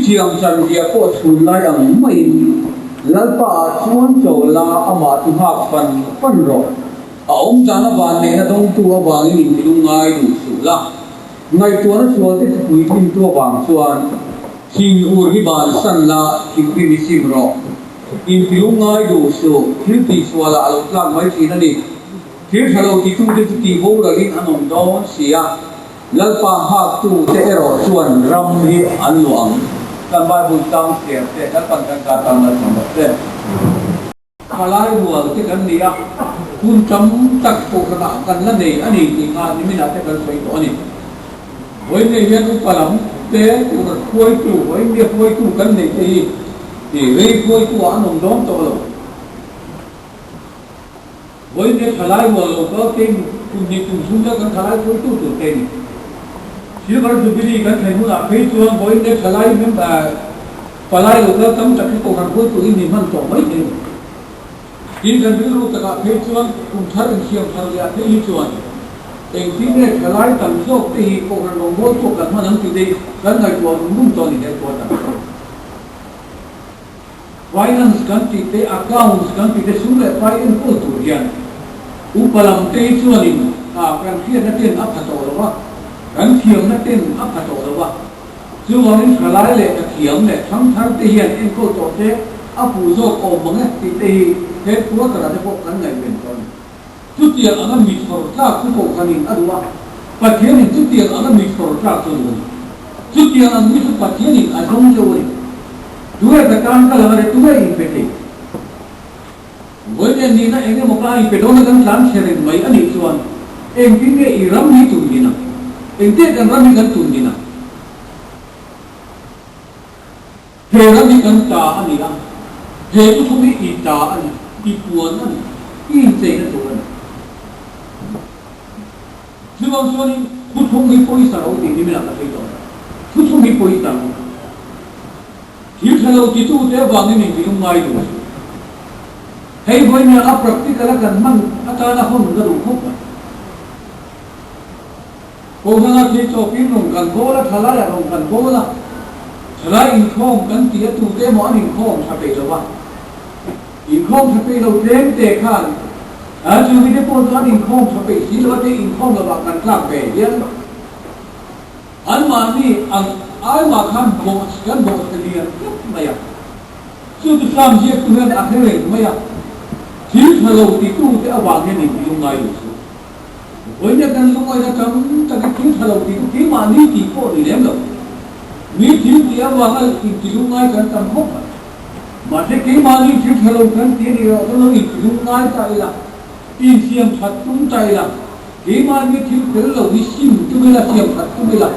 chiang chan dia ko chun lai ang mai lalpa chuan chola ama tu ha pan ro aum jana ban ne na dong tu awang ni lu ngai du su la ngai tu na chuan te pui tin tu awang chuan thing ur hi ban san la thing pi ni sim ro in lu ngai du su thil pi swala alo tlang mai thi na ni thil thalo ti tu te ti bo ra in anom don sia lalpa ha tu te ero chuan ram hi an luang kan bai bu tang te te kan pan kan ka tang na chang te khalai hual te kan nia kun cham tak ko kana kan la nei ani ti nga ni mina te kan soi to ani voi ne hian u palam te ku na khoi tu voi ne khoi tu kan nei te rei khoi tu anom dom to lo voi ne khalai hual lo ko te kun ni kun sun kan khalai khoi tu tu te ni chỉ có được cái gì cái thầy muốn làm cái chuông với cái slide mấy bà slide rồi đó tấm chặt cái cổ hàng cuối tụi mình mang trộm mấy cái chỉ cần biết lúc cả cái chuông cùng thắt anh siêu thằng là cái chuông em chỉ biết slide tầm số thì cổ hàng đồng mỗi cổ cần mà nắm từ đây đến ngày chuông muốn cho thì cái chuông đó finance kan ti te accounts kan ti te sule pai en ko tu rian upalam te chuanin kan khian na ten ap tho lo kan thiam na ten ap tho lo wa chu wang khalai le ka thiam le thang thang te hian en ko to te apu zo ko mong ti te he pu ka ra te ko kan ngai ben ton chu ti ang mi thor ta ku ko kanin adwa pathian ni chu ti ang mi thor ta chu chu ti ang mi chu pathian ni a dong lo ni dua tekan ka lare dua impete boleh ni na enge moka impedo na kan plan sharing mai ani chuan engti ne iram ni tundina engte kan ram ni kan tundina hera ni kan ta ani la he tu thumi ita ani ipuan ani in sei na tuan chuan chuan ni khu thumi poi sa ro ti ni mena ka thei to khu thumi poi ta hiu thalo ti tu te wang ni ni ngai du hei voi na a practical kan man ata na hon ga ru khop ko na ti to pi nong kan go la thala ya nong kan go la thala in khom kan ti tu te mo an in khom tha pe lo wa in khom tha pe lo te khan a chu ni te po ta in khom tha pe si lo te in khom lo ba kan kla pe yan an ma ni ang ai mà khăn bộ cái bộ cái liền mày à chưa được làm gì cũng nên ăn cái này mày à thiếu thời đầu thì tu cái vàng cái này dùng ngay được với những cái lúc ấy chấm cho cái thiếu thời đầu thì thiếu mà ní thì có để đem được ní thiếu thì vàng thì dùng ngay cái tầm hốc mà cái mà ní thiếu thời đầu cái tiền thì nó dùng ngay tại là in xiêm thật cũng tại là cái mà ní thiếu thời đầu đi xiêm chứ mới là xiêm thật chứ mới là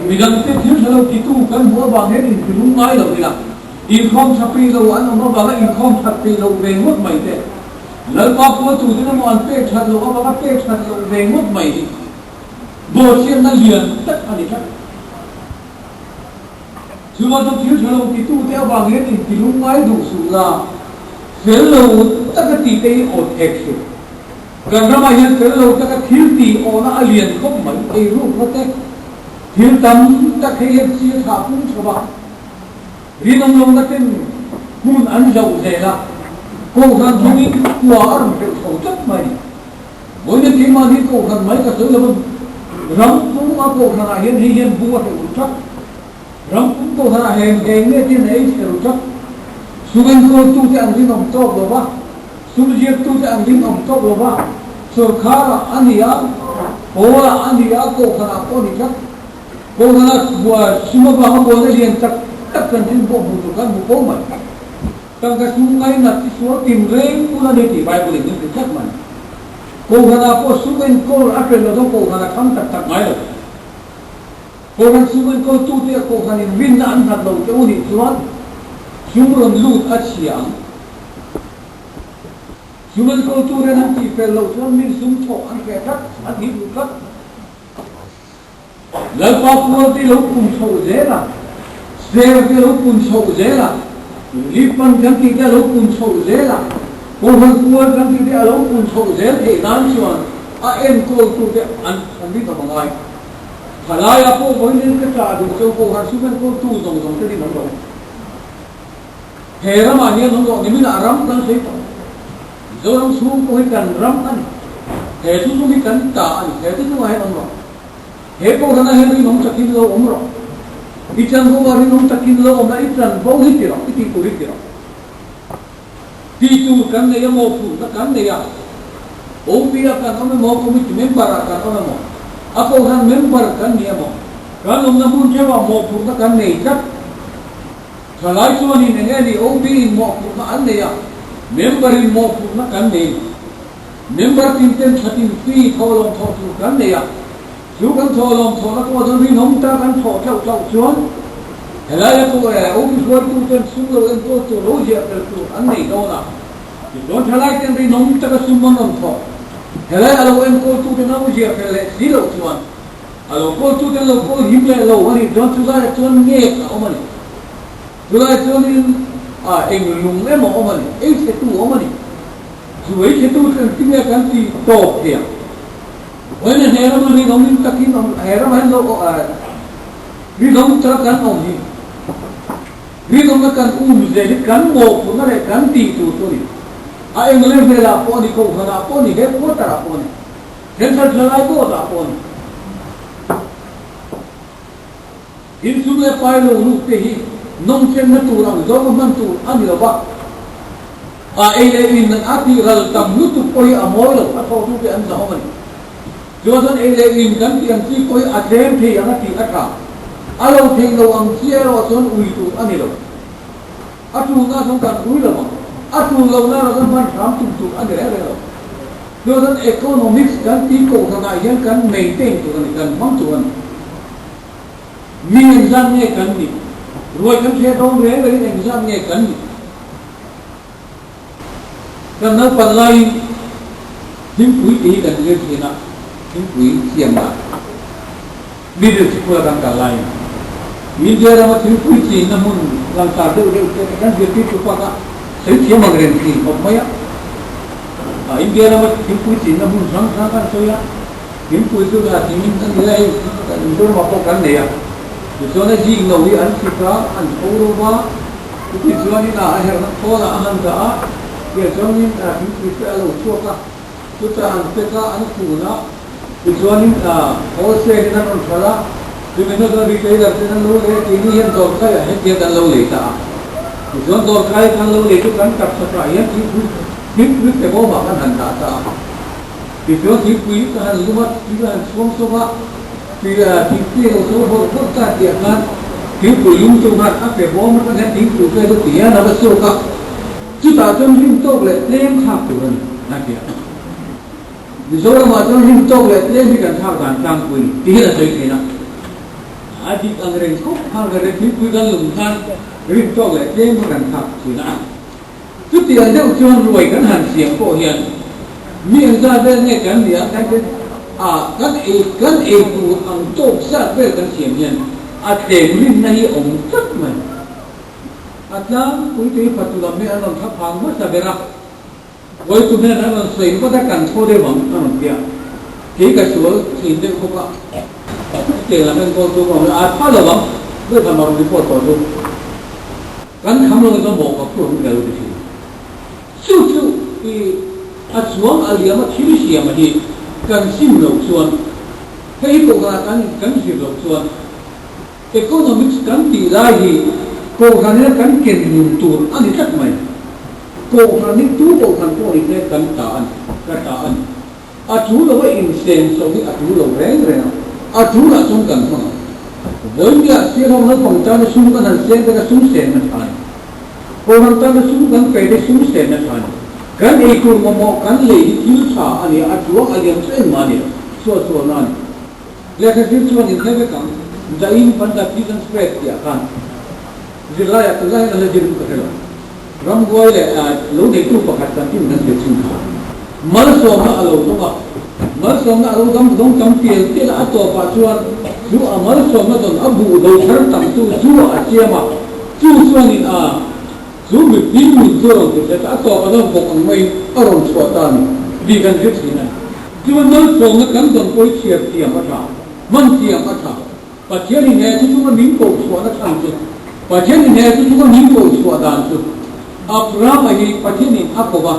bilang te thiếu thalo ti tu kan mua vàng hết thì đúng ngay rồi là in không sắp đi đâu anh nó bảo là in không sắp đi đâu về mất mày thế lỡ có của chủ thì nó mòn pe chặt rồi có pe chặt rồi về mất mày bộ xiên nó liền tất cả đi chắc chứ mà tôi thiếu thalo ti tu theo vàng hết thì đúng ngay đủ sự là phế lâu tất cả tỷ tây ổn ép rồi gần ra mà hiện phế lâu tất cả thiếu tỷ ổn nó liền không mấy tây lúc nó thế thiếu tâm ta khi chia thả cũng cho bạn vì nông nông ta tên hun ăn dầu dễ là cô gan thu đi quả ăn được thổ chất mày mỗi những cái mà đi cô gan mấy cái thứ là mình rắm cũng mà cô gan hiền hiền vua thì cũng chắc rắm cũng cô gan hiền hiền nghe tiếng ấy thì cũng chắc sugen cô tu thì ăn đi nông tốt rồi ba sugen giết tu thì ăn đi nông tốt rồi ba so khá là ăn gì á ô là ăn gì á cô gan cô đi chắc cô na bua suma ba ha bua na lian tak tak kan tin bo bu kan bu ko man tang ka sum ngai na ti so tim reng ku na de ti bai bu le ni chắc man cô na ko su ben ko a pe lo do ko na tham tak tak ngai lo cô na su ben ko tu te ko kan in win na an hat lo te u ni chuan sum ron lut a chiang sum ben ko tu re na ti pe lo chuan min sum tho an ke tak a ti bu tak lỡ có mua cái lỗ cùng sầu dễ là xe cái lỗ cùng sầu dễ là lip phân cái kia cái lỗ cùng sầu dễ là cô hơn mua cái kia cái lỗ cùng sầu dễ thì đáng chọn em cô tu cái ăn biết vào ngoài Halaya po ko hindi ka sa do ko hasukan ko tu dong dong tadi nong dong. Hera mania nong dong ni na ram kan sei. Zorang su ko kan ram an. He su su kan ta an. He tu ko hai nong dong. He ko na he nong takin lo omro. Itan ko mari nong takin lo omna itan bo hi tiro iti ko hi tiro. Ti tu kan ne mo pu na kan ne ya. O pia kan mo ko mi member kan mo. Ako han member kan niya mo. Kan namun siya mo purta kan niya. Salay so ni nengani OB mo purta an niya. Member mo purta kan niya. Member tinten satin fi tholong thotu kan niya. Sukan tholong thola ko don ri nomta kan tho chau chau chuan. Helaya ko OB ko tu ten sulo en to to roja per tu an niya do na. Don thalai ten ri nomta ka sumon on tho. Helai alo en ko tu na uji apele silo tuan. Alo ko tu lo ko himle lo ani don tu la tuan nge ka omani. Tu la tuan in eng lung le mo omani. Ei se tu omani. Tu ei se tu kan tinga kan ti to dia. Wena hera mani nomin takin hera man lo ri nom tra kan omi. Ri nom kan je kan mo pu na le kan ti tu to ni. Ai ngale vela po ni ko hana po ni he ko tara po ni hen sa thalai ko ta po ni in sube pai lo lu te hi nong chen na tu rang zo man tu ani lo ba ai le in na ati ral tam lu tu poi amoi lo a ko tu pe an za man jo san ai le in kan ti an ti poi a them the yang ti ata alo theng lo ang chia ro son ui tu ani lo atu nga song kan ui lo ma atu lo na ra man ram tu tu an re lo do dan economics kan ti ko na yan kan maintain tu kan mang tu an mi exam ne kan ni roi kan che dong re le exam ne kan ni kan na pan lai him pui ti kan le ti na him pui siam na mi de ti ko ran ka lai mi de ra ma him pui ti na mun lang ta de kan je ti tu pa ka thấy thiếu mà người thì một mấy á ở India nó thiếu quý chỉ nó muốn sáng sáng kan tôi á thiếu quý tôi là thì mình thân đây tôi mà có cái này à thì cho nên gì ngầu đi ăn thịt cá ăn khô đâu quá thì cho nên là hay nó có là ăn cả thì cho nên là thiếu quý phải là chua cả chúng ta ăn cái cá ăn củ nó thì cho nên là có xe nó còn phải là thì mình nó đi cái là nó lâu đấy thì hiện tại cái là hết tiền lâu lấy ta John dor kai kan lo le tu kan tap sa ya ti te bo ba kan han ta ta ti jo ti kui ka han lu ma ti kan suang so ba ti lo so bo ko ta ti kan ti kui yung tu ma a pe bo ma kan ti ku ke do ti ya na ba so ka chu ta jon lim to le lem khap tu ran na ti ni zo ma jon lim to le lem bi kan khap kan tang kui ti na sai ki na a ti ang ren ko ha ga re ti kui kan lum kan rin to le tlem kan khap tu na tu ti an deu chuan ruai kan han siang ko hian mi an za ve ne kan lia kan ke kan e tu ang tok sa ve kan siam hian a tem rin nai ong chat man atlam pui te patulam me anon thap hang ma sa bera woi tu ne na ron sei ko da kan tho de bang anon pia ke ka sual sin de ko ka ke la men ko tu ko a pa lo bang ve pha ma ri po to do kan kham lo ko mo ko ko ga lo di su su i a suang alia ma thiri sia ma hi kan sim lo suan kai ko ga kan sim lo suan economics kan ti la hi ko kan ne kan ken nun tu ani tak mai ko kan ni tu ko kan ko ni kan ta an a tu lo in sen so ni a tu lo reng reng a tu la sung kan ma với nhà xe không nó phòng cho nó sung cái thằng xe cái sung xe nó thành, còn thằng ta nó sung cái cái để sung xe nó thành, cái này cũng một cái lấy thiếu trả anh ấy chúa anh em sẽ mà đi, xua năn, lấy cái thiếu xua những cái cái giờ in phần đặc biệt spread ya kan, jadi lah là jadi cái đó, ram goi là lối để tu phát triển cái năng lực sinh sản, mở số mà alo tu mà, mở số mà alo dong tiền là to phát triển chú ở mới xong nó còn abu đầu tháng tầm chú ở chia mà chú xuân in chú bị tím mình chưa thì sẽ đã to ở đâu còn mấy ở đâu xóa tan đi gần hết thế này chú mới xong nó cắn còn coi chia tiền mà sao มันเสียงอัฐปัจเจกเนี่ยที่ทุกคนนิ่งโกรธสวดนั่งสุดปัจเจกเนี่ยที่ทุกคนนิ่งโกรธสวดด่านสุดอับราฮัมไอ้ปัจเจกนี่อับว่า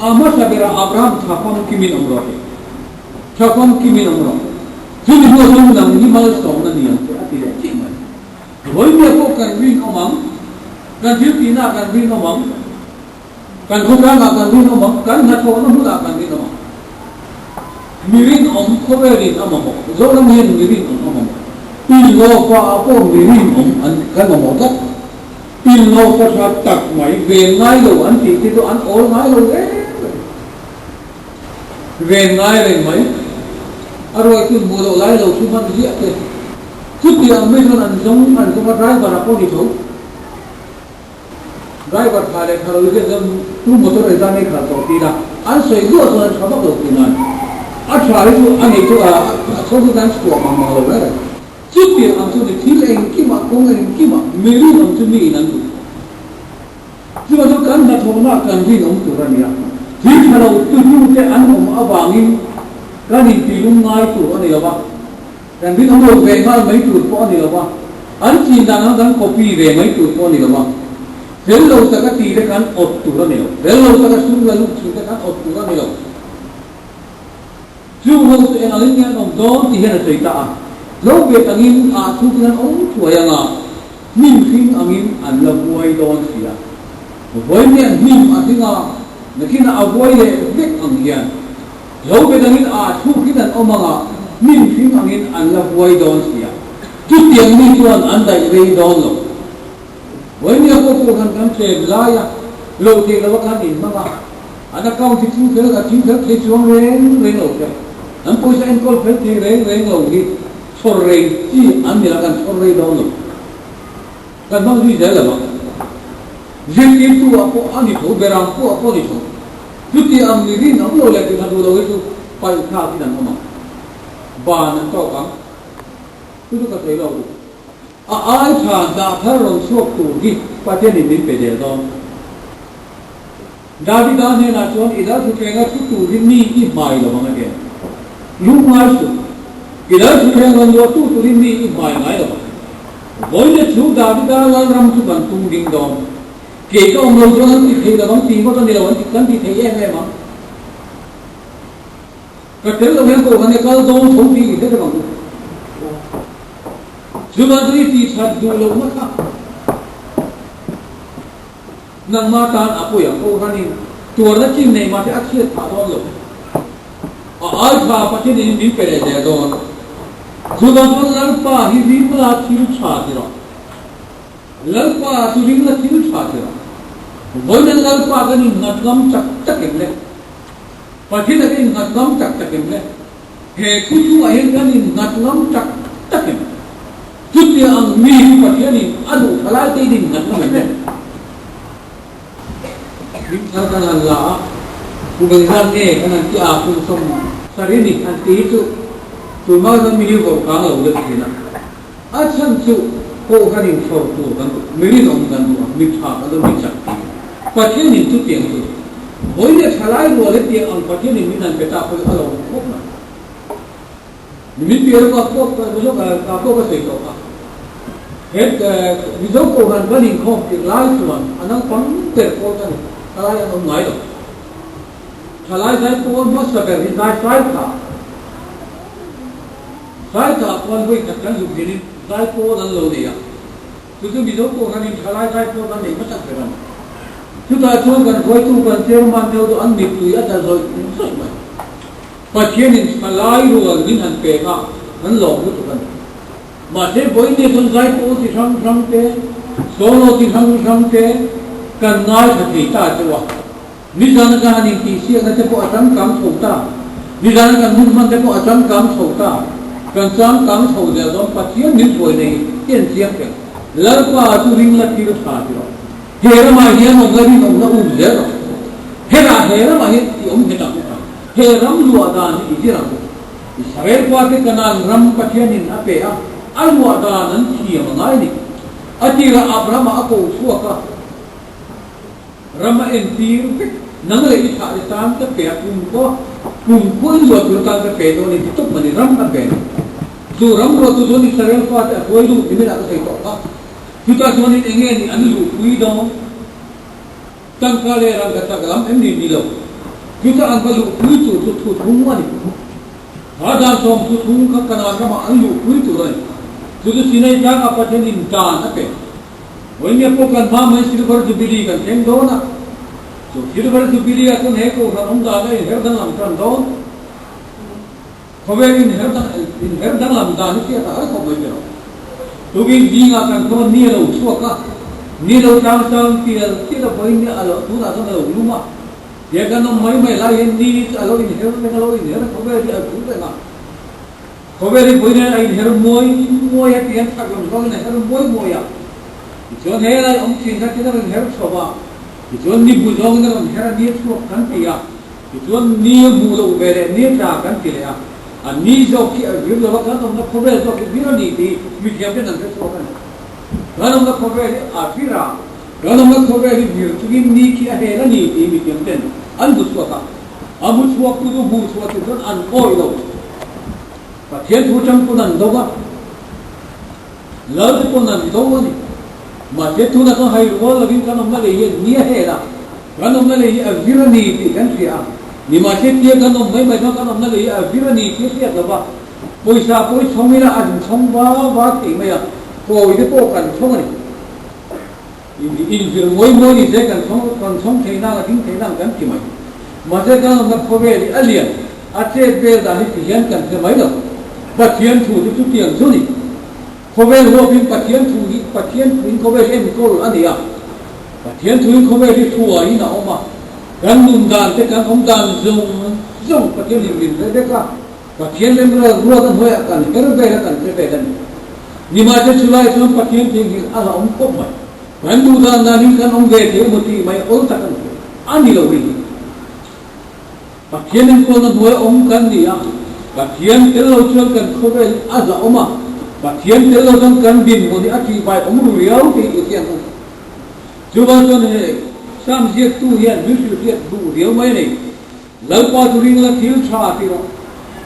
อามาสเบราอับราฮัมทับความคิมินอมรอทับความคิมินอมรอที่มีหัวทุ่งนั่งนี่มาสองนั่นนี่อันที่เด็กจริงไหมวันนี้พวกกันวิ่งออกมากันที่ปีหน้ากันวิ่งออกมากันคุกการกันวิ่งออกมากันนัดพวกนั้นหุ่นกันวิ่งออกมามีวิ่งออกเขาไปวิ่งออกมาโจนั่งเห็นมีวิ่งออกมาปีโลฟ้าพวกมีวิ่งออกอันกันออกมาตัดปีโลฟ้าตัดไหมเวียนง่ายเลยอันที่ตัวอันโอ้ง่ายเลยเวียนง่ายเลยไหมอร่อยขึ้นบัวไหลเราชุบมันเยอะเลยชุดเดียวไม่เท่านั้นจงมันก็มาไร้บาราโพดิโตไร้บาราเลยคาร์ลเกนตู้มอเตอร์ไซค์นี่ขาดตัวตีละอันเสียด้วยตอนนั้นชาวบ้านเราตีนั่นอันชาลิตัวอันนี้ตัวชาวบ้านสกัวมาเลยชุดเดียวอันตัวนี้ที่เองกี่มาคงเองกี่มาไม่รู้อันตัวนี้นั่นที่ว่าตัวกันนัดหัวหน้ากันที่น้องตัวนี้ที่เราตู้เจ้าอันผมเอาวางนี้กันนี่ตีลุงง่ายตัวนี้หรอวะกันที่น้องเราเวงง่ายไม่ตัวพอนี้หรอวะอันจีนดังนั้นกันคอปีเวงไม่ตัวพอนี้หรอวะเรื่องเราตะกันตีได้กันอดตัวนี้หรอเรื่องเราตะกันสู้กันลุกสู้กันอดตัวนี้หรอจู่เราตัวเองอะไรเนี่ยน้องโดนที่เห็นอะไรตาเราเวทอันนี้อาทุกนั้นโอ้ช่วยยังไงนิ่งทิ้งอันนี้อันละบวยโดนเสียบวยเนี่ยนิ่งอันที่งานักที่น่าเอาบวยเลยเด็กอันเดียนเราเวทอันนี้อาทุกที่นั้นเอามานิ่งทิ้งอันนี้อันละบวยโดนเสียจุดเดียวนี้ตัวอันใดเรื่องโดนหรอกวันนี้พวกคนกันเชื่อลายเราเด็กเรากันอินมากอันนั้นเขาที่ทิ้งเธอกับทิ้งเธอที่ช่วงเร่งเราเจออันผู้ชายคนเพื่อนที่เร่งเราที่ชนเร่งที่อันนี้ละกันชนเร่งโดนหรอกกันต้องที่เจอแล้วมั้งเรื่องนี้ตัวพวกอันนี้ถูกเบรามพวกนี้ถูกจุดที่อันนี้นี่น้องเราเลยที่นั่นเราเลยถูกไปข้าวที่นั่นเอามาบ้านนั่นก็กันทุกคนเคยเราดูอาชาดาพระเราชอบตัวที่ประเทศนี้เป็นเดียวกันดาวิดาเนี่ยนะชวนอิดาสุเกงาทุกตัวที่นี่อีไม่ละมั้งเนี่ยลูกมาสุอิดาสุเกงาตัวตัวที่นี่อีไม่ไงละมั้งวันนี้ชูดาวิดาเรารำสุบันตุงดิ่งดองเกี่ยวกับเราชวนที่เทละมั้งทีก็ต้องเดียวกันที่เทแย่ไหมมั้งก็เทละมั้งก็วันนี้ก็ต้องชมที่เทละมั้งจุบันนี้ที่ชัดดูลงมาค่ะนังมาตานอภัยโอ้ท่านี่ตัวละจริงในมาที่อาชีพถาวรเลยอาชาปะที่นี่มีเป็นอะไรเดี๋ยวจุบันนั้นลัลปาฮิริมลาทิรุชาติระลัลปาฮิริมลาทิรุชาติระวันนั้นลัลปากันนี่นัดน้ำจักจักเองเลยปะที่นั่นนี่นัดน้ำจักจักเองเลยเฮ้คุณผู้อายุกันนี่นัดน้ำจักจักเองจุดที่อันมีปะที่นี่อันดูทลายที่ดินนัดน้ำเองKarena Allah, bukan ni karena dia aku semua. Hari ni nanti itu cuma orang milih orang lalu kita. Asal tu kau kan ini suatu kan, milih orang kan tu, mitra atau mitra. Pasien itu tiang tu. Boleh salai boleh tiang orang pasien ini nanti kita apa kalau apa. Ini biar apa betul apa sesuatu. Head, video orang kan ini kau live tuan, anak pun terkau kan. Kalau yang orang lain, kalau saya pun masa beri saya pun boleh katakan begini, saya pun dan lalu dia. Itu video pun kan ini kalau saya pun dan ini macam mana? Kita cuma kan kau itu kan cerman itu andi tu ya dah so semua. Pasien ini kalau itu ini kan peka, kan lalu itu kan. Masih boleh ni pun saya pun di sang ke, solo di sang ke. Kanai cerita cakap, ni jangan kan ini kisi akan cepat akan kamu solta, ni jangan kan mungkin cepat akan kamu solta, kan jangan kamu solta, dan pasien ni boleh ni, kian siap ke, lalu apa tu ring lagi tu sahih, hera mahir orang ni orang uzir, hera mahir orang kita bukan, hera luadan ini orang, Israel kuat kenal ram pasien ni apa ya, luadan ni mengai ni, atira Abraham aku suaka. Rama entir, nang lagi cari tam terkait kumko luar tu tak terkait orang itu mana ram terkait. tu ram ro tu ni sarel pa ta koi lu ni la sai to ka kita so ni enge ni an lu pui do tang ka le ram ka ta ram em ni lo kita an ka lu pui tu thung ma ni ha da som tu thung ka kana ka ma an lu pui tu rai tu tu sinai ja ka pa ten in ta na pe woi ne po kan ma mai silver jubilee kan teng do na so silver jubilee a kun he ko ram da le her dan lam kan do Khabar in her dan lam da ni ta ai ko bai ro tu gi di nga kan ko ni lo chu ka ni lo tang tang ti la bai ni a lo tu da so lo lu ma ye kan no mai la yen ni a lo in her ko bai di a tu da na ko bai ri bai ne ai her moi ya tian thak lo ko ne her moi ya cho he la ông tin ka ti da her so ba cho ni bu lo ne her ni chu kan ti ya cho ni bu lo be le ni ta kan ti le ya ni zo ki a vi lo ka no na ko be zo ki vi no ni ti mi ti ya pe nan so kan ga no na ko be a fi ra ga no na ko be ni tu ki ni ki a he la ni ti mi ti ten an bu so ka a bu so ku do bu so ti don an oi lo pa thiên thu cham ko nan do ba la ko nan do ni ma te tu na ko hai ro la bin ka no ma le ye ni he la ka no ma le ye a vi ra ni ti kan ti a ni ma te tie ka no mai ka no ma le ye a vi ra ni ti sia da ba poi sa poi chong mi la an chong ba ti mai ya ko i de ko kan chong ni in vi moi ni se kan chong thei na la tin thei na kan ki mai ma te ka no ma ko be li alien a te be da ni ti hian kan se mai lo ba thiên thu tu tiang su ni ko be ho pin pa thiên thu ni pa thiên pin ko be em ko an ya pa thiên thu ko be ri thu ai na oma kan nun dan te kan om dan zong pa thiên lim de ka pa thiên lem ra ru dan hoya kan her be kan se be dan ni ma te chulai chu pa thiên thing hi ala om ko mai kan du dan na ni kan om be te mo ti mai ol ta kan an ni lo wi pa thiên lem ko na hoya om kan ni ya pa thiên te lo chu kan ko be a za oma và thiên tế lâu trong căn bình của những chị bài ông rủ yếu thì ý kiến không chú bao cho nên sam giết tu hiện như sự hiện đủ yếu mấy này lâu qua chú riêng là thiếu trà thì đó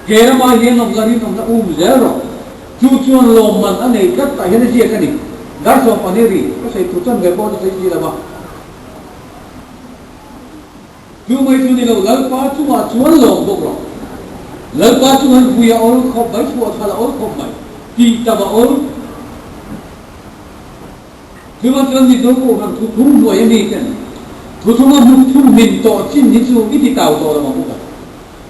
kể ra mà hiện ông là đi ông là dễ rồi chú chuan lồm mà anh này cắt tại hiện giết cái này đã xong phần này có thể tụt chân về bao nhiêu gì là bao chú mấy chú đi lâu qua chú mà chuan lồm bốc rồi lâu qua chú hắn vui 올 không mấy chú là 올 không mấy kita baol cuma tuan di doko kan tutung dua ini kan tutung mutung minto cin ni tu ini tahu tu orang muka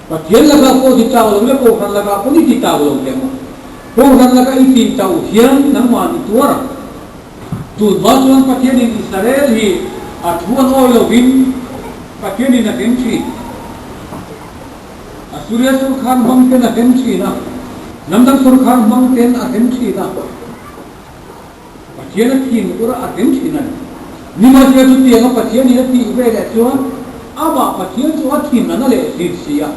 bagian laga ko di tahu laga ko kan laga ko ni di tahu laga ko kan laga ini tahu hian nang man itu orang tu tuan bagian ini Israel hi atuan oil win bagian ini nak kenci Surya Sulkhan bang ke nak kenci na Namdang Surkhan bang ten ahem china, patiena tin ura ahem china. Nima dia tu tiang patiena ni ti ube le tuan, aba patiena tu atin mana le sisia.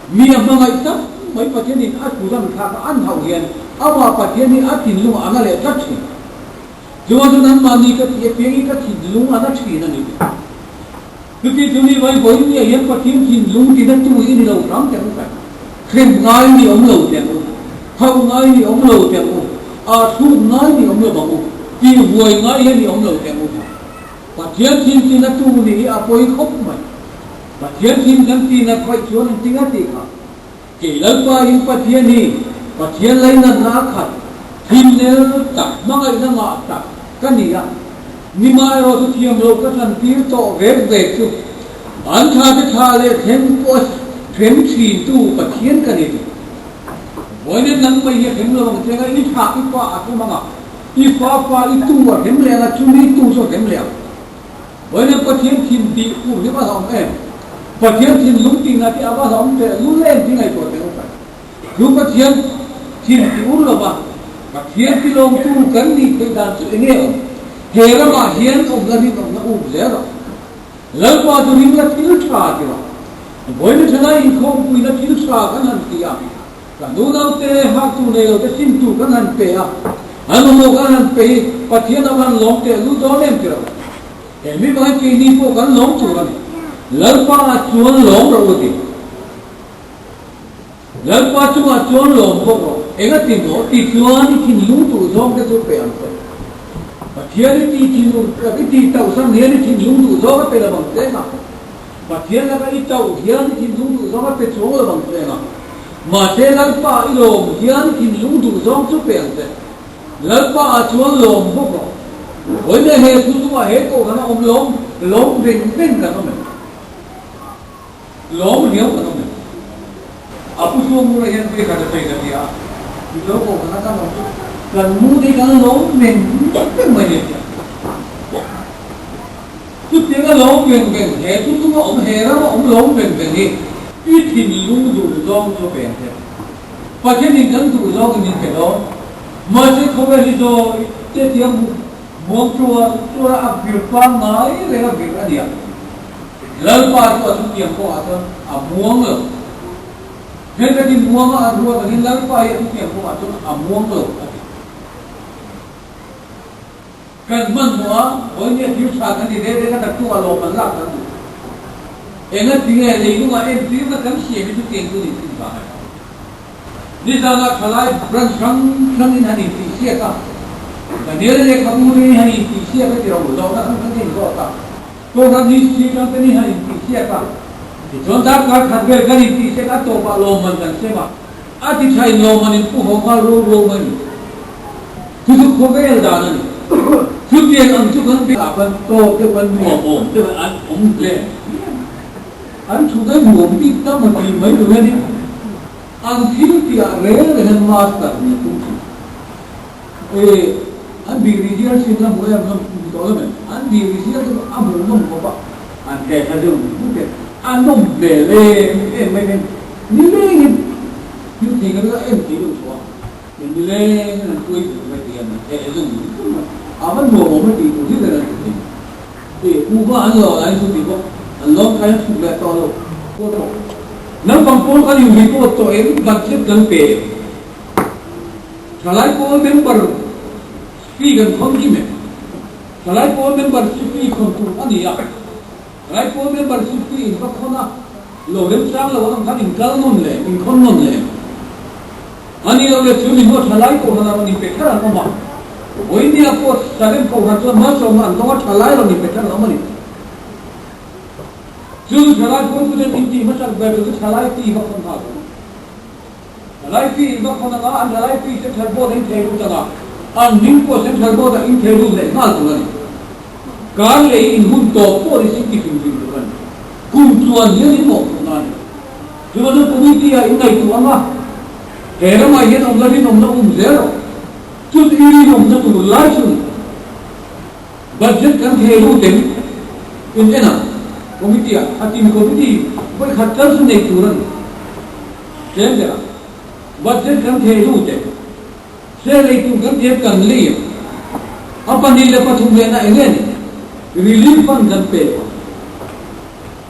Mia bang aita, mai patiena ni atu dan kha an hau hian, aba patiena ni atin lu ana le tachi. Jual tu nan mani ka ti pengi ka ti lu ana china ni. Because tu ni vai boi ni hian patiena tin lu ti dan tu ini lo ram te ka. Khem ngai ni om lo te hau ngai ni om lo te a thu ngai ni om lo ba mu ti huai ngai ni om lo te mu pa thian tin na tu ni a poi khop mai pa thian tin kan ti na phai chuan tin a ti kha ke lal pa in pa thian ni pa thian lai na na khat tin ne ta ma ngai na ma ta ka ni ya ni mai ro tu thiam lo ka san tir to ve chu an tha le them po thêm chỉ tu và thiên cái này, với nên nắng bây giờ thêm lâu thì cái ít phá ít qua tu mà ngọc, ít phá ít tu và thêm lẹ là chú ít tu rồi thêm lẹ, với nên có thiên thiên đi u thì bao giờ em, và thiên thiên lúng tin là thì bao giờ ông sẽ lúng lên thì ngày tuổi thì không phải, lúc có thiên thì u rồi và thiên thì lâu tu cần đi cái đàn sự nghe, thế là mà thiên ông là đi ông là u dễ rồi, lớn qua tôi nghĩ là thiếu trà thì rồi. Với nó thế này không quy nó thiếu xa cái hành kia, cả nô nào tê hạt tu này rồi cái xin tu cái hành tê à, anh mua cái hành tê, và thiên nào hành lóng tê lúc đó đem rồi, em biết bao nhiêu đi phố cái lóng tu này, lớn qua chuồn lóng rồi thì, lớn qua chuồn lóng không rồi. em cái tiền đó thì chúa đi thì nhiều tụ dòng cái số bèn rồi và thiên đi thì nhiều cái thì tàu sang thiên đi thì nhiều tụ dòng cái bèn là bằng thế nào và thiên là cái tàu thiên đi thì nhiều tụ dòng cái bèn số là bằng thế nào mà thế là ba lồng thiên thì nhiều tụ dòng số bèn thế là ba chúa lồng không có với này hệ số mà hệ cổ nó ông lồng bình bình cả nó mình lồng nhiều cả nó mình aku semua mula yang mereka ada saya dia itu kok kata orang dan mudi kalau lom men tak mana dia tu dia lom men he tu tu ông he đó ông lom men ni ít thì nhiều đủ dòng cho bèn thế và cái này cần đủ dòng thì cái đó mà sẽ không phải đi rồi cái tiếng muốn chua áp biểu quan nói là việc là điểm lần qua chua chúng tiền có à muốn rồi thế cái gì mua mà ăn mua cái gì lấy phải cái tiền của bạn cho mua được cần mần mua với những thiếu sót cái gì đấy cái đặc thù là lỗ mình làm cái gì em nói tiếng này thì nhưng mà em tiếng nó cấm xỉa với tiền của mình thì phải đi ra là phải lại răng răng đến hành thì xỉa cả và nếu như không mua đi hành thì xỉa cái điều đó nó không có tiền có cả tôi đang đi xỉa cái này hành thì xỉa cả chúng ta có khát về cái gì sẽ có tổ ba lô mình cần xem mà à thì thay lô mình cũng không có lô mình chú không phải là này chú tiền ăn chú không biết là phần tổ cái phần mùa ổn cái phần ăn ổn lệ ăn chú cái mùa bị tâm mà bị mấy người đi ăn thiếu thì ăn rẻ là hơn master này cũng ăn bị gì đó xin làm cái làm đó là mình ăn bị gì đó ăn bún không có bạn ăn kẹt là được cũng kẹt ăn nông để lên em mấy như lên như thì cái đó em chỉ được xóa mình lên là tôi phải tiền để dùng à vẫn mùa mới thì cũng biết là thì cũng có ăn rồi anh không thì có ăn lót cái sụp lại to đâu cô đâu nếu bằng cô có nhiều việc cô tội em đặt chết gần bể trả lại cô member phi gần không gì mẹ trả lại cô member phi không tụ anh gì à lại cô bên bờ suy nghĩ nó không à lỗ đến sáng là ông thằng mình cao nôn lệ mình không nôn lệ anh ấy ở chỗ mình mua thay lại cô là mình phải thay là không mà với đi cô sai đến cô là cho mất xong anh có thay lại là mình phải thay là không chứ thay lại cô cứ đến đi mất sang về cứ thay lại thì nó không thảo thay lại thì nó không là anh thay lại thì sẽ thay bộ đến thay luôn chẳng anh nín cô sẽ thay bộ là in thay luôn lệ nào rồi cái này in hun tổ phố thì sinh kinh kinh rồi cùng chuan như thế một này chứ mà nó cũng đi in này tụi anh à thế đó mà hiện ông ra đi ông nó cũng dễ rồi chứ đi ông nó cũng lái chứ budget kan thế luôn tính in thế nào không biết gì à tìm có biết gì với khát chân xuống này tụi anh thế vậy budget kan thế luôn tính thế này tụi kan thế cần liền apa ni lepas tu dia nak ini relief fund dan pay.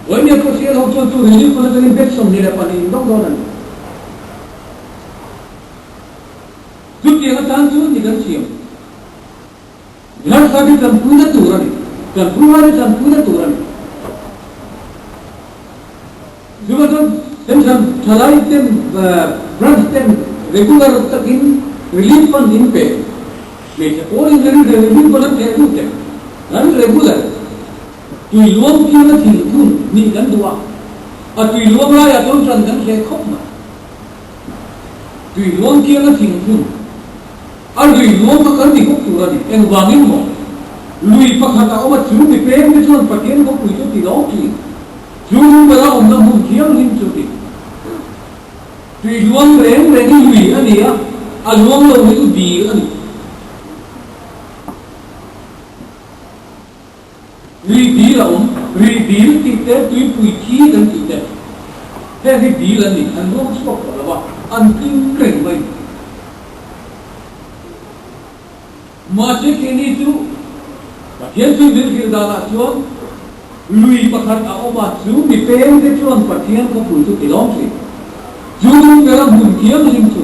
Banyak kesian hotel tu relief fund dan pay som ni lepas ni dong dolan. Tu dia kata tu ni kan siam. Jelas tadi kan punya turun, kan punya turun. Cuma tu tem thalai tem branch tem regular takin relief fund din pay. Macam orang yang relief fund tem tu tem. Kan regular. Tùy luông kia nó thì cũng nhị đến đua. Tùy luông lại là tôi trần đến sẽ khóc mà. Tùy luông kia nó thì cũng. Tùy luông mà cần thì khóc chủ ra đi. Em vàng em mỏ. Lùi phật hạt áo mà chú bị bế với chuan phật tiến khóc quỷ cho thì đó kì. Chú mà ra ông năm hùng kiếm lên cho thì. Tùy luông về em về đi lùi anh đi á. Luông lâu mới đi anh đi. Redeal ông redeal kita tu puisi dan kita. Thế redeal ni, anh không sốc là ba, anh kinh keng vậy. Mà thế cái này tu, hiện tu đến khi đó là chuan, lui bắt hạt áo mà chú bị pén cái chuan bắt hiện có puisi cái đó gì. Chú cái là muốn kiếm hình tu,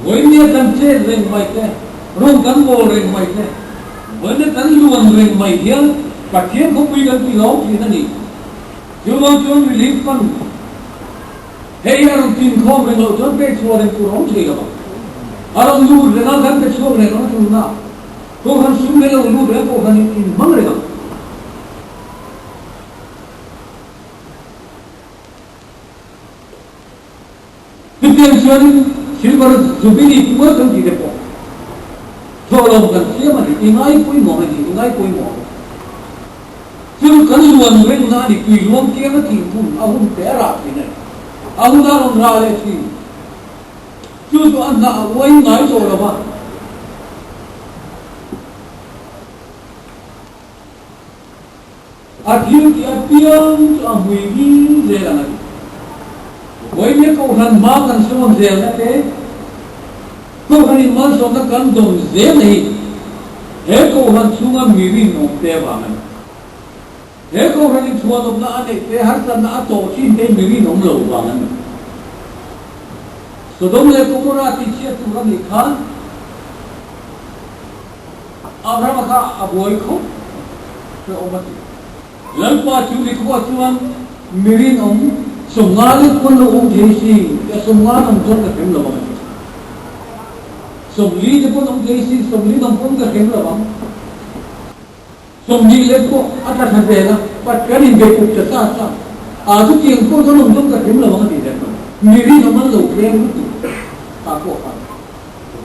với nhiều căn chế lên mày thế, rong căn bộ lên mày thế, với những căn luồn lên mày hiện. But here không quy định lâu thì nó đi. Chú nói chú relief fund. Hey, anh tin không về lâu chú biết chùa đến chùa không thì đâu. Alam lu dengan kan kecil dengan tu na. Tuhan sumber lu dengan Tuhan ini mengerti. Intention silver zubili pun kan tidak po. Tolong kan siapa ni? Ingai pun mau ni, ingai pun mau. Siapa kan luan luan na di luan kia na timpun, ahun perak ni. Ahun orang rale si. Siapa anda awai ngai tu apa? Akhir tiang amui ni jalan lagi. Woi ni kau han makan semua jalan lagi. Kau han iman semua kan dom jalan ni. Kau han semua miri nom tebangan. Kau han semua nom na ane harta na atau cinta miri nom lau bangan. Sodom le kau rati cia tu kan ikan. Abraham ka aboy ko. Seomati. Lampa curi kuat tuan mirin sungai pun orang jesi, ya sungai orang pun kehem lawang. Sungai pun orang jesi, sungai orang pun kehem lawang. Sungai lepo atas sahaja, patkan ini berikut cerita. Adu tiang pun orang pun kehem lawang tidak. Mirin orang lalu kehem itu, aku apa?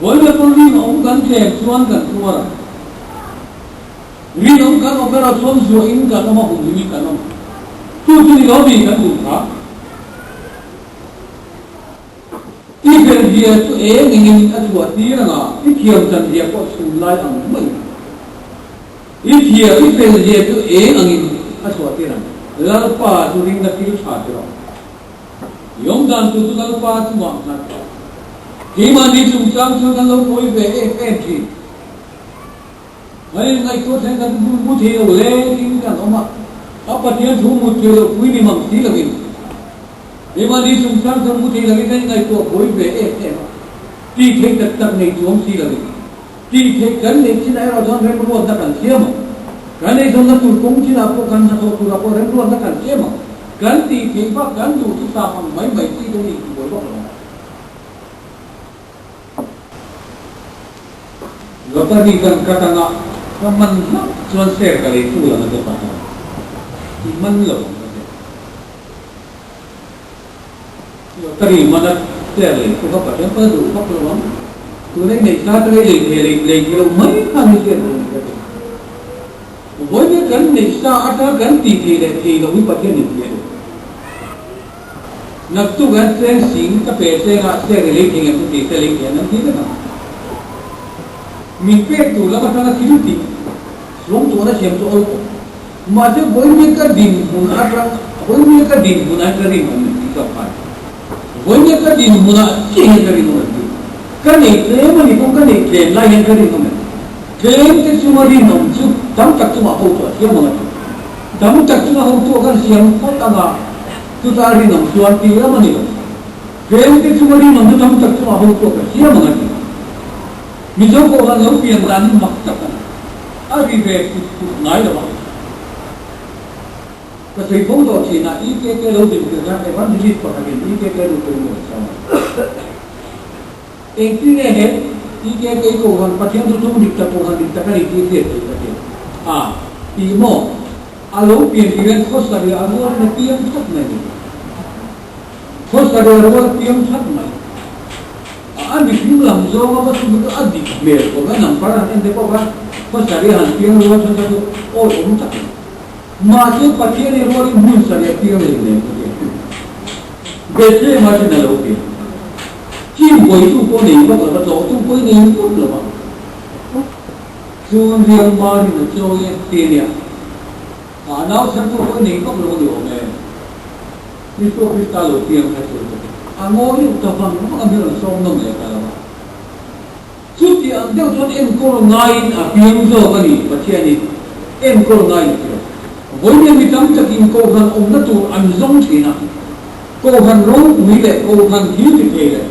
Boleh pun ni orang kan kehem tuan kan tuan. Ni orang kan operasi zoin kan nama hubungi kan nama. Tu ni lobby kan tu tak? Ikan dia tu ingin aswat dia na. Ikan macam dia kau sulai amat. Ikan dia tu ingin aswat dia na. Lalpa tu ring nak kiri sahaja. Yang dan tu lalpa tu mana? Kima ni sungsang tu kalau kau be Hai ngai tu saya kan mutih oleh tinggal omak. Apa dia tu mutih oleh kui ni mesti lagi. Lima di sungsang tu mutih lagi kan ngai tu kui be Ti thek tak ngai tu mesti lagi. Ti thek kan ngai cina era tuan rem ruang tak kan siapa. Kan ngai tu nak turun cina apa kan nak turun apa rem ruang tak kan siapa. Kan ti thek apa kan tu sama mai ti tu ni boleh apa. Lepas ni kan kata nak Kaman cuman share kali itu lah ada apa? Iman loh. Tadi mana share itu apa? Yang pada tu apa peluang? Tu ni saat lagi kalau mana kami share tu. Boleh kan saat ada ganti dia lebih pakai ni dia. Nak tu kan sensing tapi saya share lagi yang tu dia lagi yang nanti kan. Mimpi tu lah pasal kiruti, selong tu ada siapa tu orang. Macam boleh mereka din pun ada, boleh mereka din pun ada dari mana kita pakai. Boleh mereka din pun ada cih dari mana. Kan iklim ni pun kan iklim lain dari mana. Iklim tu cuma di nom tu, dam tak cuma auto siapa mana. Dam tak cuma auto kan siapa tanga tu dari nom tuan tiada mana. Iklim tu cuma di nom tu dam tak cuma auto kan siapa mana. Misal kau orang lalu yang dan maktab kan, abi betul naik apa? Kasi kau tu Cina, ini lalu di mana? Evan jenis pakai ini lalu di mana sama. Ini ini kau orang pasien tu dikta kan ini Timo, alu pian kos dari alu ada pian sat mana? Kos dari alu pian sat mana? Abi bilang so apa tu adik mer ko kan nampak ente ko kan ko sarihan pian luar sana tu orang tak masih pakai ni luar mun sarihan pian ni besi masih nak okey cim boy tu ko ni ko kan tu boy ni ko lama suan dia mari na jo ye tinia now satu ko ni ko lama dia okey ni ko kita lo pian ka tu Angori utapang apa ambil song nom ya kalau. Suci ambil tuan engkol ngain apiang zo kani baca ni engkol ngain. Boleh mitam cak engkol kan tu anzong cina. Kau kan rong mile, kau kan hiu dikele.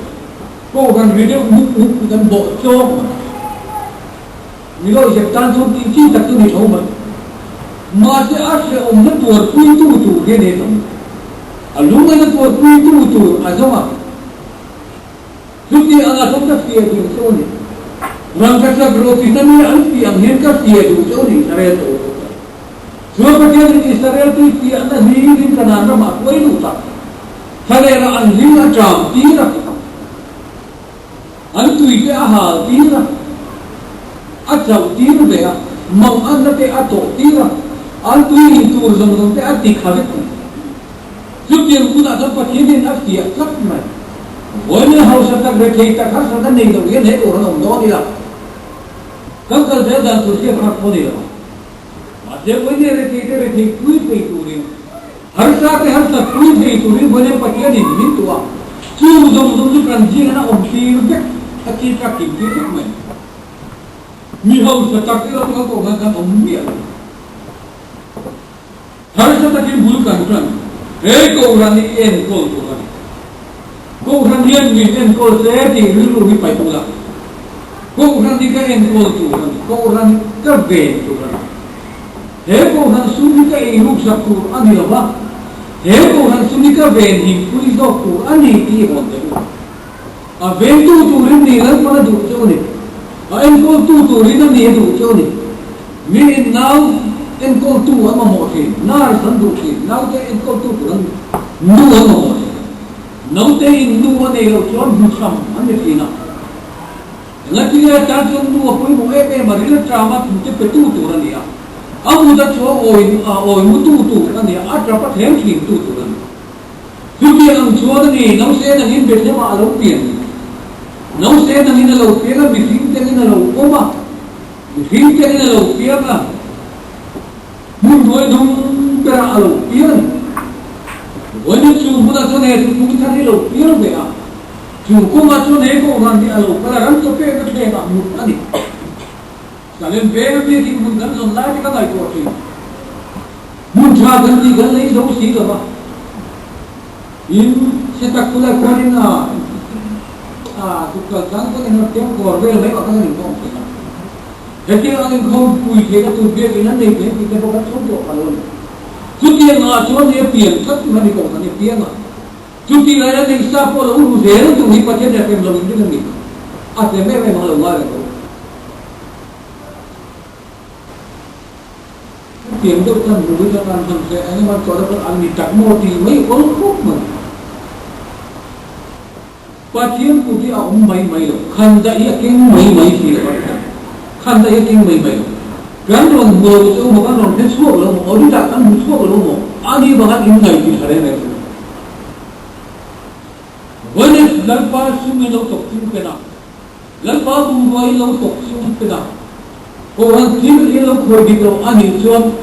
Kau kan video muk dan bocor. Milo jeptan tu tinggi tak tu ni tahu mat. Masih asal tu kui tu dia ni tu. Alungan itu tu azama. Jadi anak kita sia di sini. Orang kata bro kita ni anti yang hendak sia di sini. Saya tu. Semua bagian Israel tu sia anda hidup kerana nama apa itu tak. Saya era anjing macam tidak. Antu itu ahal tidak. Acau tidak dia. Mau anda te atau tidak. Antu itu zaman te ati kharit. Jadi yang pun ada pakai sia tak mai. Wani hausa tak berkait tak harus ada nih dong, ini orang orang dia. Kalau saya dah sosial pernah kau dia. Masih wani berkait kuih itu ni. Harus kuih itu ni boleh pakai ni tua. Cuma kan jiran orang tiada, kita kita main. Ni hausa tak kira kau kan dia. Harus tak bulukan kan. Kau orang ni kau tu kan. Kau orang dia ni kau saya di dulu ni pai pula. Kau orang dia kau tu kan. Kau orang kerja tu kan. Kau orang suni ka iruk satu ani lama. Kau orang suni ka bendi puri tu ani ti honde. Bentu tu ni lan mana tu ni. Kau tu ni tu ni. Ni now kau tu ama mohi. Nar sandu ki. Now kau tu kan. Nu ama mohi. Nau te Hindu ane lo chuan Muslim ane kina. Ngati ya ta chuan nu apoi mo e marila trama tu petu tu ran dia. Amu da chuan oi mutu tu ran dia a trapa them king tu ran. Jadi ang chuan ni nau se na hin betne ma alo pian. Nau se na hin lo pian bisin te hin lo oma. Bisin te hin lo pian la. Mun doi dum pera alo pian. Wani cuma tu ni mungkin hari lo, biar bea. Cuma tu ni ko orang ni alo, kalau orang tu pay kat bea tak mungkin ni. Kalau bea bea kita mungkin zonlai kita tak ikut ni. Mungkin ganti ganti jauh sih lah. In setak pula kau ni na, tukar kan kau ni nak tiang korban ni kau kan ni kau. Jadi orang kau pui kita tu bea ni nanti kita bukan contoh kalau. Cuti yang acuan dia pian, kat mana kau kan dia pian lah. Cuti raya ni siapa orang urusan tu ni pakai dia pembeli ini lagi. Ada memang luar itu. Pian tu kan bukan kan sampai ini macam orang angin tak mau timai orang pun. Pacian putih awam mai lo, khanda ia keng mai sih lah. Khanda ia keng mai. Kan orang baru tu bukan orang Facebook lo, orang tak kan Facebook lo, agi bahan ini lagi hari ni. Wanita lalpa sumi lo toksin kena, lalpa buai lo toksin kena. Orang sini lo kau di lo ani cuan,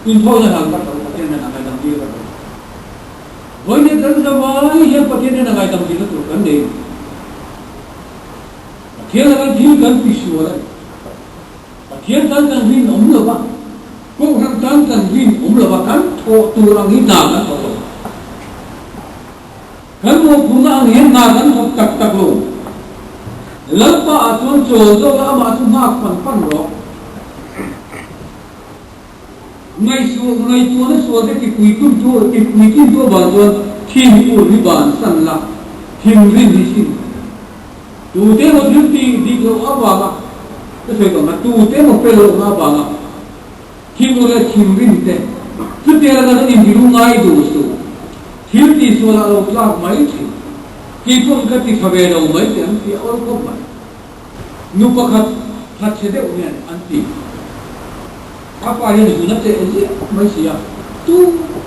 info yang hal tak tahu pakai ni nak ada dia tak. Wanita zaman ini yang pakai ni nak ada dia tu kan deh. Kira kan dia kan pisu orang. Kian kan rin umur apa? Kau orang kan rin umur apa kan? Oh tu orang ini nagan apa? Kan mau pulang ni nagan tak lo. Lepas atuan jodoh lama atuan makan lo. Ngai tuan suara kikuikun tu bantuan tim uriban sanlah tim rin di sini. Tu dia macam di apa? Saya kata, tu temu pelu apa? Kimura kimbin te. Tu tiada ada ni biru ngai dosto. Kimti suara Allah mai tu. Kipun kati khabera mai tu, anti orang kau mai. Nupakat hacede unian anti. Apa yang sunat te mai siap. Tu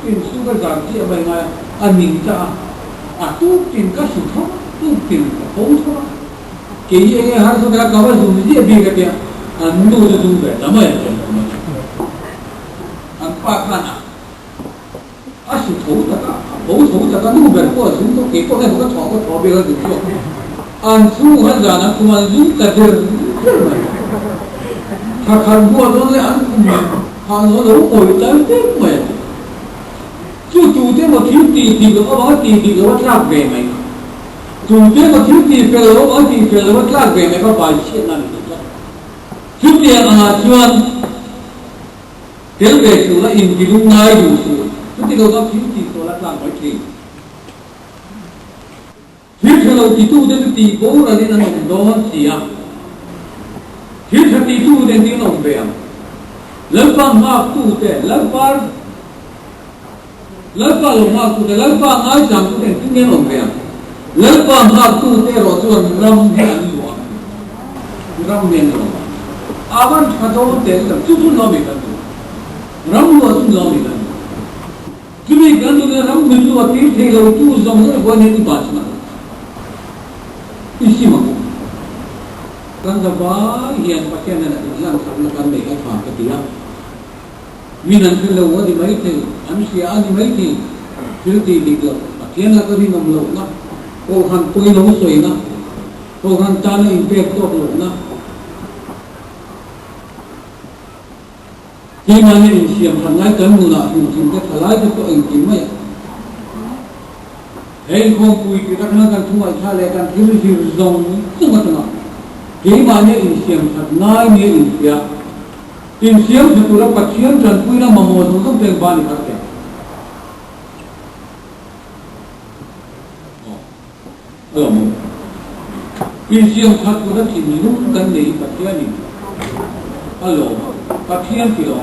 tin suka ganti apa yang aninta. Tu tin kasut, tu tin kau. Kaya har sekarang kawan suami dia biar dia anu tu tu betul mana yang empat mana asyik tahu tak nu berkuat suntuk kita ni bukan cakap biar dia tu ansu kan jangan cuma lu kader kakak buat orang ni hanya lu koi tak mana tu dia macam tiga apa tiga tak bermain. Tu dia macam ni fellow kelas mereka baca nanti. Tu dia acuan dia tu lah individu ngai tu. Tu dia orang tu lah kelas baca. thiết lâu thì tu đến tỷ bố là đến nồng đó xì à thiết thì tu đến tiếng nồng về lớn ba ngạc tu thế lớn ba lồng ngạc tu thế lớn ba ngái chẳng tu đến tiếng nồng về lớn ba ngạc tu thế rồi cho ram miền luôn ram miền luôn avan khadon thế là chút chút lo bị cái ram luôn chút lo bị cái chúng mình cần tu đến ram miền luôn thì thế lâu tu giống như vậy nên bắt mà isi maku kan daba hian pakyan na lang sabna kan nei ai fa katia minan khelo di mai the amsia ani mai thi filti dikla pakyan la kari nam lo na ko han pui lo soi na ko han ta na impact to lo na ki mane in siam hangai kan mu na hu tin ke thalai to in kin mai hei không cùi cái các năng thu ngoại tha lệ can thiếu gì dòng không có tận cái mà nhớ in xiêm thật nai nhớ in xiêm thì tụi nó bắt xiêm trần cùi nó mà một nó không tiền ban được hết ở một in xiêm thật tụi nó chỉ lúc cần để bắt xiêm đi alo bắt xiêm thì làm